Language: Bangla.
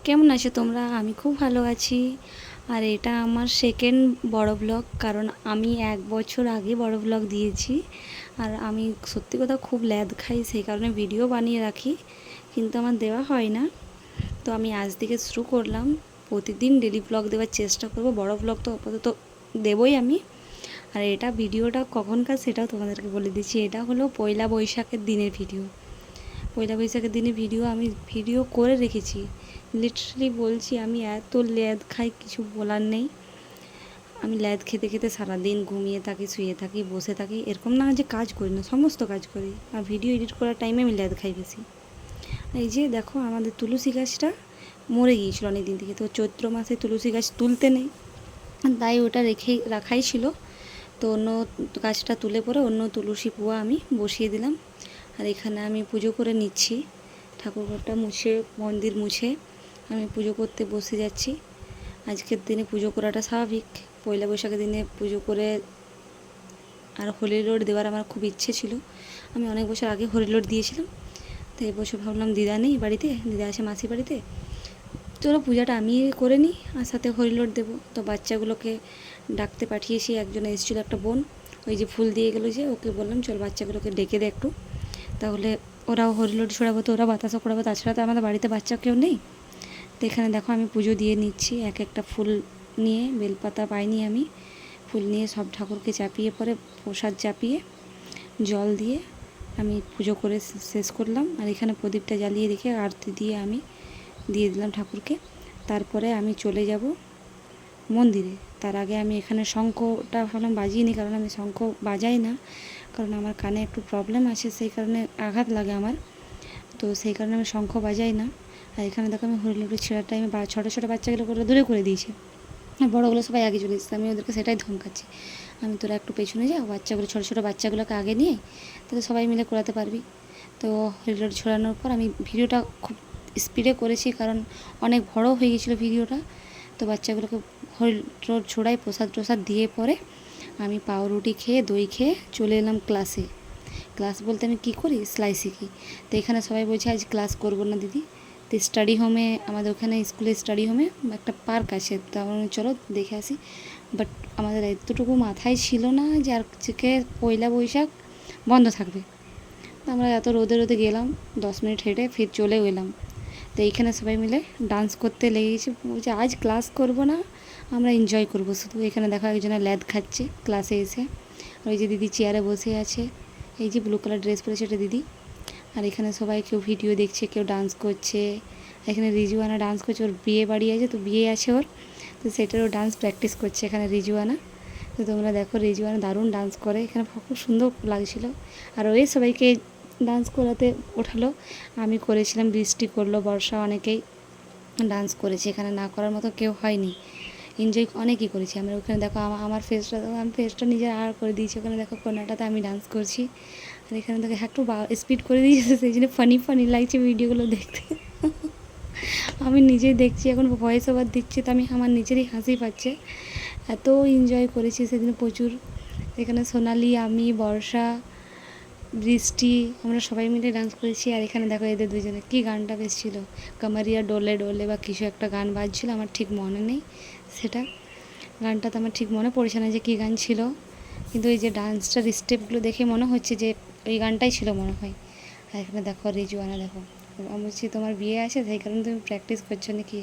কেমন আছো তোমরা? আমি খুব ভালো আছি। আর এটা আমার সেকেন্ড বড় ব্লগ, কারণ আমি 1 বছর আগে বড় ব্লগ দিয়েছি। আর আমি সত্যি কথা খুব ল্যাদ খাই, সেই কারণে ভিডিও বানিয়ে রাখি, কিন্তু আমার দেওয়া হয় না। তো আমি আজ থেকে শুরু করলাম, প্রতিদিন ডেলি ব্লগ দেওয়ার চেষ্টা করব। বড় ব্লগ তো আপাতত দেবই আমি। আর এটা ভিডিওটা কখনকার সেটাও তোমাদেরকে বলে দিচ্ছি। এটা হলো পয়লা বৈশাখের দিনের ভিডিও। পয়লা বৈশাখের দিনে আমি ভিডিও করে রেখেছি। লিটারালি বলছি, আমি এত ল্যাদ খাই কিছু বলার নেই। আমি ল্যাদ খেতে খেতে সারাদিন ঘুমিয়ে থাকি, শুয়ে থাকি, বসে থাকি। এরকম না যে কাজ করি না, সমস্ত কাজ করি। আর ভিডিও এডিট করার টাইমে আমি ল্যাদ খাই বেশি। এই যে দেখো, আমাদের তুলসী গাছটা মরে গিয়েছিল অনেক দিন থেকে। তো চৈত্র মাসে তুলসী গাছ তুলতে নেই, তাই ওটা রাখাই ছিল। তো অন্য গাছটা তুলে পরে অন্য তুলসী পুয়া আমি বসিয়ে দিলাম। আর এখানে আমি পুজো করে নিচ্ছি। ঠাকুরঘরটা মুছে, মন্দির মুছে আমি পুজো করতে বসে যাচ্ছি। আজকের দিনে পুজো করাটা স্বাভাবিক। পয়লা বৈশাখের দিনে পুজো করে আর হোলি লোড দেওয়ার আমার খুব ইচ্ছে ছিল। আমি অনেক বছর আগে হোলি লোড দিয়েছিলাম। তো এবছর ভাবলাম দিদা নেই বাড়িতে, দিদা আছে মাসির বাড়িতে, চলো পূজাটা আমি করে নিই আর সাথে হোলি লোড দেবো। তো বাচ্চাগুলোকে ডাকতে পাঠিয়েছি। একজন এসেছিলো, একটা বোন, ওই যে ফুল দিয়ে গেলো, যে ওকে বললাম চল বাচ্চাগুলোকে ডেকে দে একটু, তাহলে ওরাও হোলি লোড ছড়াবো, তো ওরা বাতাসও করাবো। তাছাড়া তো আমাদের বাড়িতে বাচ্চা কেউ নেই। তো এখানে দেখো আমি পুজো দিয়ে নিচ্ছি। এক একটা ফুল নিয়ে, বেলপাতা পাইনি আমি, ফুল নিয়ে সব ঠাকুরকে চাপিয়ে পরে প্রসাদ চাপিয়ে জল দিয়ে আমি পুজো করে শেষ করলাম। আর এখানে প্রদীপটা জ্বালিয়ে রেখে আরতি দিয়ে আমি দিয়ে দিলাম ঠাকুরকে। তারপরে আমি চলে যাব মন্দিরে। তার আগে আমি এখানে শঙ্খটা ভাবলাম বাজিয়ে নিই, কারণ আমি শঙ্খ বাজাই না, কারণ আমার কানে একটু প্রবলেম আছে, সেই কারণে আঘাত লাগে আমার। তো সেই কারণে আমি শঙ্খ বাজাই না। আর এখানে দেখো আমি হরিলুটি ছেঁড়ার টাইমে ছোটো ছোটো বাচ্চাগুলো করে দূরে করে দিয়েছে, আর বড়োগুলো সবাই আগে চলে এসেছে। আমি ওদেরকে সেটাই ধমকাচ্ছি, আমি তোরা একটু পেছনে যাও, বাচ্চাগুলো ছোটো ছোটো বাচ্চাগুলোকে আগে নিয়ে তাহলে সবাই মিলে করাতে পারবি। তো হরিলুটি ছড়ানোর পর আমি ভিডিওটা খুব স্পিডে করেছি, কারণ অনেক বড় হয়ে গিয়েছিলো ভিডিওটা। তো বাচ্চাগুলোকে হরিলুটি ছোড়াই প্রসাদ প্রসাদ দিয়ে পরে আমি পাউরুটি খেয়ে দই খেয়ে চলে এলাম ক্লাসে। ক্লাস বলতে আমি কী করি, সেলাই শিখি। তো এখানে সবাই বলছে আজ ক্লাস করবো না দিদি। তো স্টাডি হোমে, আমাদের ওখানে স্কুলে স্টাডি হোমে একটা পার্ক আছে, তো আমরা চলো দেখে আসি। বাট আমাদের এতটুকু মাথায় ছিল না যে আজকে পয়লা বৈশাখ বন্ধ থাকবে। তো আমরা এত রোদে রোদে গেলাম, 10 মিনিট হেঁটে ফির চলেও এলাম। তো এইখানে সবাই মিলে ডান্স করতে লেগে গেছি, বলছে আজ ক্লাস করব না, আমরা এনজয় করবো শুধু। এখানে দেখো একজনের ল্যাদ খাচ্ছে ক্লাসে এসে। ওই যে দিদি চেয়ারে বসে আছে, এই যে ব্লু কালার ড্রেস পরেছে এটা দিদি। আর এখানে সবাই কেউ ভিডিও দেখছে, কেউ ডান্স করছে। এখানে রিজুয়ানা ডান্স করছে, ওর বিয়ে বাড়ি আছে, তো বিয়ে আছে ওর, তো সেটারও ডান্স প্র্যাকটিস করছে এখানে রিজুয়ানা। তো তোমরা দেখো রিজুয়ানা দারুণ ডান্স করে, এখানে খুব সুন্দর লাগছিল। আর ওই সবাইকে ডান্স করাতে ওঠালো। আমি করেছিলাম, বৃষ্টি করলো, বর্ষা, অনেকেই ডান্স করেছে, এখানে না করার মতো কেউ হয়নি। এনজয় অনেকই করেছি আমরা। ওখানে দেখো আমার ফেসটা, আমি ফেসটা নিজের আর করে দিয়েছি। ওখানে দেখো কোনাটাতে আমি ডান্স করছি। আর এখানে দেখো একটু স্পিড করে দিয়েছে, সেই জন্য ফানি ফানি লাগছে ভিডিওগুলো দেখতে। আমি নিজেই দেখছি, এখন ভয়েস ওভার দিচ্ছি, তো আমার নিজেরই হাসি পাচ্ছে। এত এনজয় করেছি সেদিন প্রচুর। এখানে সোনালি, আমি, বর্ষা, বৃষ্টি, আমরা সবাই মিলে ডান্স করেছি। আর এখানে দেখো এদের দুজনে কী গানটা বেশ ছিল, কামারিয়া ডোলে ডোলে বা কিছু একটা গান বাজছিল, আমার ঠিক মনে নেই সেটা, গানটা তো আমার ঠিক মনে পড়ছে না যে কী গান ছিল। কিন্তু এই যে ডান্সটার স্টেপগুলো দেখে মনে হচ্ছে যে ওই গানটাই ছিল মনে হয়। আর এখানে দেখো রিজওয়ানা, দেখো আমি বলছি তোমার বিয়ে আছে সেই কারণে তুমি প্র্যাকটিস করছো নাকি।